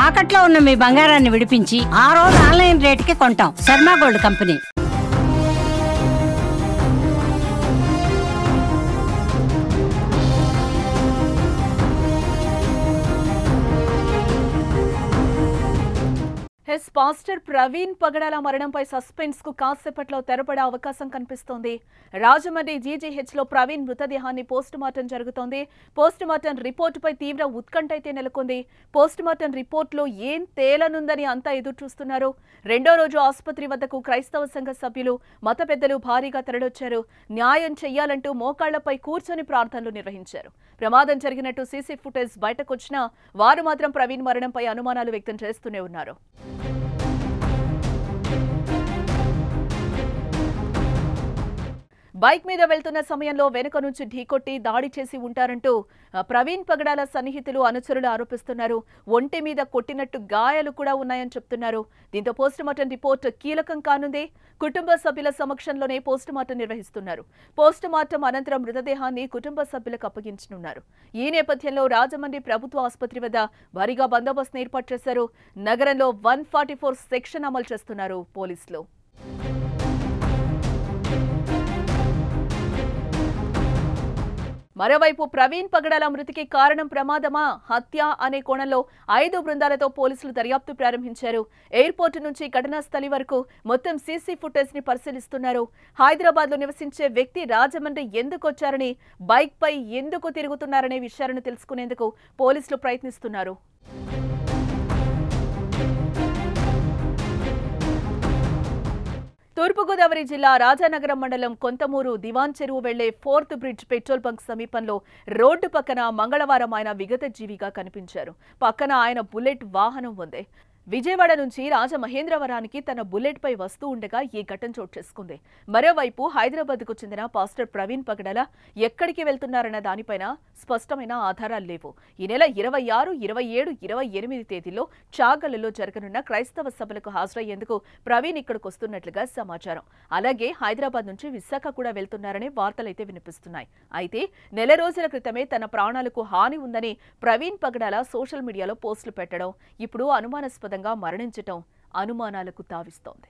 తాకట్లో ఉన్న మీ బంగారాన్ని విడిపించి ఆ రోజు ఆన్లైన్ రేటుకి కొంటాం. Sharma gold company. Pastor Praveen Pagadala మరణంపై సస్పెన్స్ కు కాసేపట్లో తెరపడే అవకాశం కనిపిస్తోంది. రాజమండ్రి జీజీహెచ్ లో ప్రవీణ్ మృతదేహాన్ని పోస్టుమార్టం జరుగుతోంది. పోస్టుమార్టం రిపోర్టుపై తీవ్ర ఉత్కంఠ అయితే నెలకొంది. పోస్టుమార్టం రిపోర్టులో ఏం తేలనుందని అంతా ఎదురు చూస్తున్నారు. రెండో రోజు ఆసుపత్రి వద్దకు క్రైస్తవ సంఘ సభ్యులు, మత పెద్దలు భారీగా తరలొచ్చారు. న్యాయం చెయ్యాలంటూ మోకాళ్లపై కూర్చొని ప్రార్థనలు నిర్వహించారు. ప్రమాదం జరిగినట్టు సీసీ ఫుటేజ్ బయటకొచ్చినా వారు మాత్రం ప్రవీణ్ మరణంపై అనుమానాలు వ్యక్తం చేస్తూనే ఉన్నారు. బైక్ మీద వెళ్తున్న సమయంలో వెనుక నుంచి ఢీకొట్టి దాడి చేసి ఉంటారంటూ ప్రవీణ్ పగడాల సన్నిహితులు, అనుచరులు ఆరోపిస్తున్నారు. ఒంటి మీద కొట్టినట్టు గాయాలు కూడా ఉన్నాయని చెప్తున్నారు. దీంతో పోస్టుమార్టం రిపోర్ట్ కీలకం కానుంది. కుటుంబ సభ్యుల సమక్షంలోనే పోస్టుమార్టం నిర్వహిస్తున్నారు. పోస్టుమార్టం అనంతరం మృతదేహాన్ని కుటుంబ సభ్యులకు అప్పగించనున్నారు. ఈ నేపథ్యంలో రాజమండ్రి ప్రభుత్వ ఆసుపత్రి వద్ద భారీగా బందోబస్తును ఏర్పాటు చేశారు. నగరంలో 144 సెక్షన్ అమలు చేస్తున్నారు పోలీసులు. మరోవైపు ప్రవీణ్ పగడాల మృతికి కారణం ప్రమాదమా, హత్య అనే కోణంలో 5 బృందాలతో పోలీసులు దర్యాప్తు ప్రారంభించారు. ఎయిర్పోర్టు నుంచి ఘటనా స్థలి వరకు మొత్తం సీసీ ఫుటేజ్ ని పరిశీలిస్తున్నారు. హైదరాబాద్ లో నివసించే వ్యక్తి రాజమండ్రి ఎందుకు వచ్చారని, బైక్ పై ఎందుకు తిరుగుతున్నారనే విషయాలను తెలుసుకునేందుకు పోలీసులు ప్రయత్నిస్తున్నారు. తూర్పుగోదావరి జిల్లా రాజానగరం మండలం కొంతమూరు దివాన్ చెరువు వెళ్లే 4th బ్రిడ్జ్ పెట్రోల్ బంక్ సమీపంలో రోడ్డు పక్కన మంగళవారం ఆయన విగత జీవిగా కనిపించారు. పక్కన ఆయన బుల్లెట్ వాహనం ఉంది. విజయవాడ నుంచి రాజమహేంద్రవరానికి తన బుల్లెట్ పై వస్తూ ఉండగా ఈ ఘటన చోటు చేసుకుంది. మరోవైపు హైదరాబాద్ కు చెందిన పాస్టర్ ప్రవీణ్ పగడాల ఎక్కడికి వెళ్తున్నారన్న దానిపైన స్పష్టమైన ఆధారాలు లేవు. ఈ నెల 26, 27, 28 తేదీల్లో చాగల్లలో జరగనున్న క్రైస్తవ సభలకు హాజరయ్యేందుకు ప్రవీణ్ ఇక్కడికి వస్తున్నట్లుగా సమాచారం. అలాగే హైదరాబాద్ నుంచి విశాఖ కూడా వెళ్తున్నారనే వార్తలైతే వినిపిస్తున్నాయి. అయితే నెల రోజుల క్రితమే తన ప్రాణాలకు హాని ఉందని ప్రవీణ్ పగడాల సోషల్ మీడియాలో పోస్టులు పెట్టడం ఇప్పుడు అనుమానాస్పదంగా మరణించటం అనుమానాలకు తావిస్తోంది.